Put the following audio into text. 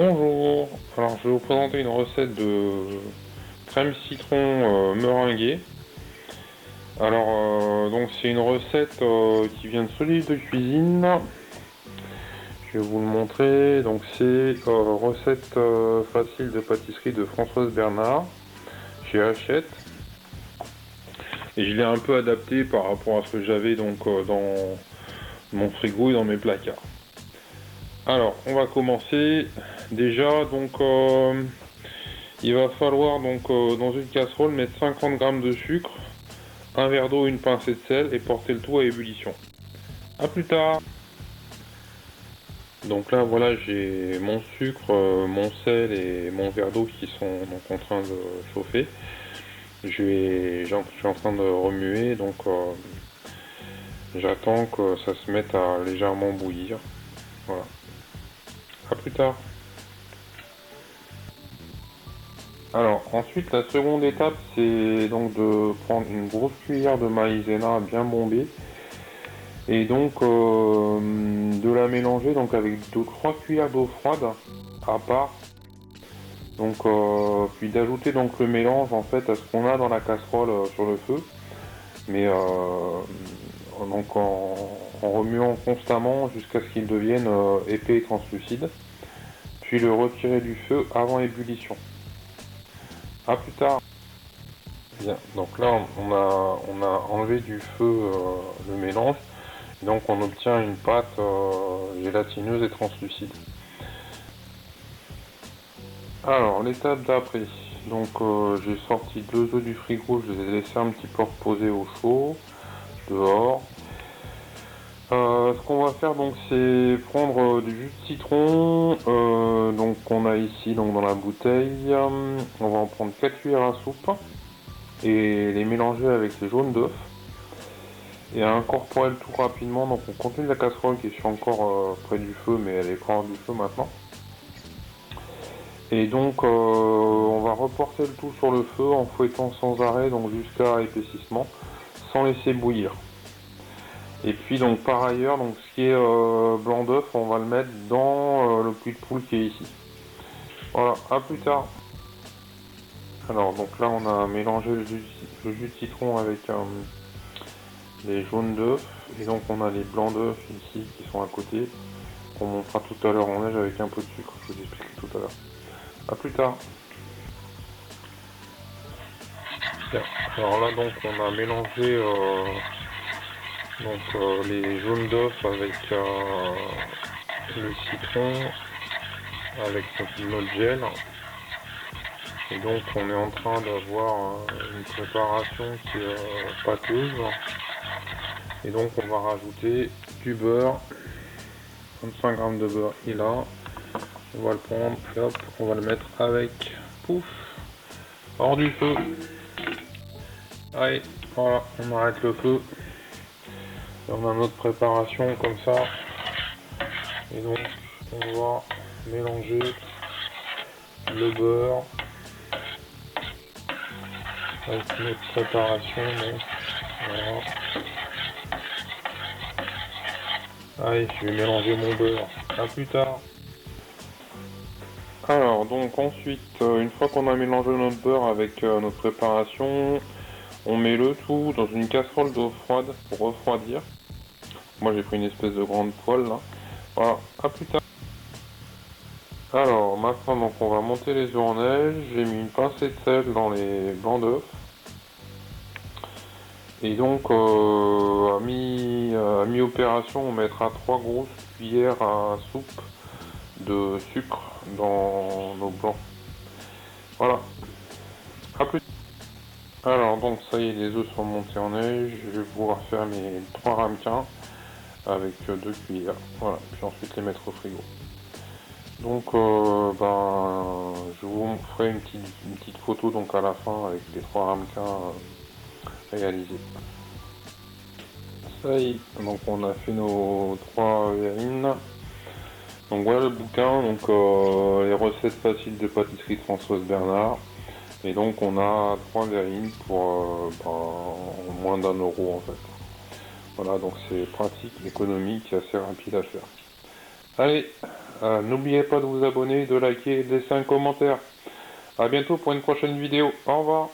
Bonjour, alors je vais vous présenter une recette de crème citron meringuée. Alors donc c'est une recette qui vient de ce livre de cuisine. Je vais vous le montrer. Donc c'est recette facile de pâtisserie de Françoise Bernard chez Hachette. Et je l'ai un peu adapté par rapport à ce que j'avais donc dans mon frigo et dans mes placards. Alors on va commencer. Déjà donc il va falloir donc dans une casserole mettre 50 g de sucre, un verre d'eau, une pincée de sel et porter le tout à ébullition. A plus tard. Donc là voilà, j'ai mon sucre, mon sel et mon verre d'eau qui sont donc en train de chauffer. Je suis en train de remuer, donc j'attends que ça se mette à légèrement bouillir. Voilà. A plus tard. Alors ensuite la seconde étape c'est donc de prendre une grosse cuillère de maïzena bien bombée et donc de la mélanger donc avec 3 cuillères d'eau froide à part. Donc puis d'ajouter donc le mélange en fait à ce qu'on a dans la casserole sur le feu, mais donc en remuant constamment jusqu'à ce qu'il devienne épais et translucide, puis le retirer du feu avant ébullition. A plus tard. Bien, donc là on a enlevé du feu le mélange, donc on obtient une pâte gélatineuse et translucide. Alors l'étape d'après, donc j'ai sorti 2 œufs du frigo, je les ai laissés un petit peu reposer au chaud, dehors. Ce qu'on va faire donc c'est prendre du jus de citron, donc qu'on a ici donc dans la bouteille. On va en prendre 4 cuillères à soupe et les mélanger avec les jaunes d'œufs et à incorporer le tout rapidement. Donc on continue la casserole qui est encore près du feu, mais elle est hors du feu maintenant. Et donc on va reporter le tout sur le feu en fouettant sans arrêt donc jusqu'à épaississement sans laisser bouillir. Et puis donc par ailleurs donc ce qui est blanc d'œuf on va le mettre dans le cul de poule qui est ici. Voilà, à plus tard. Alors donc là on a mélangé le jus de citron avec les jaunes d'œufs et donc on a les blancs d'œufs ici qui sont à côté qu'on montera tout à l'heure en neige avec un peu de sucre, je vous expliquerai tout à l'heure. A plus tard. Bien. Alors là donc on a mélangé les jaunes d'œufs avec le citron, avec notre gel. Et donc on est en train d'avoir une préparation qui est pâteuse. Et donc on va rajouter du beurre, 25 g de beurre et là. On va le prendre et hop, on va le mettre avec, pouf, hors du feu. Allez, voilà, on arrête le feu. Et on a notre préparation comme ça. Et donc, on va mélanger le beurre avec notre préparation. Donc, voilà. Allez, je vais mélanger mon beurre. A plus tard. Alors, donc ensuite, une fois qu'on a mélangé notre beurre avec notre préparation, on met le tout dans une casserole d'eau froide pour refroidir. Moi j'ai pris une espèce de grande poêle là. Voilà, à plus tard. Alors maintenant donc on va monter les œufs en neige. J'ai mis une pincée de sel dans les blancs d'œufs. Et donc à mi-opération on mettra 3 grosses cuillères à soupe de sucre dans nos blancs. Voilà. À plus tard. Alors donc ça y est, les œufs sont montés en neige. Je vais pouvoir faire mes 3 ramequins avec 2 cuillères. Voilà, puis ensuite les mettre au frigo. Donc je vous ferai une petite photo donc à la fin avec les 3 ramequins réalisés. Ça y est, donc on a fait nos 3 verrines. Donc voilà le bouquin, donc les recettes faciles de pâtisserie de Françoise Bernard. Et donc on a 3 verrines pour moins d'1 € en fait. Voilà, donc c'est pratique, économique et assez rapide à faire. Allez, N'oubliez pas de vous abonner, de liker, de laisser un commentaire. A bientôt pour une prochaine vidéo. Au revoir.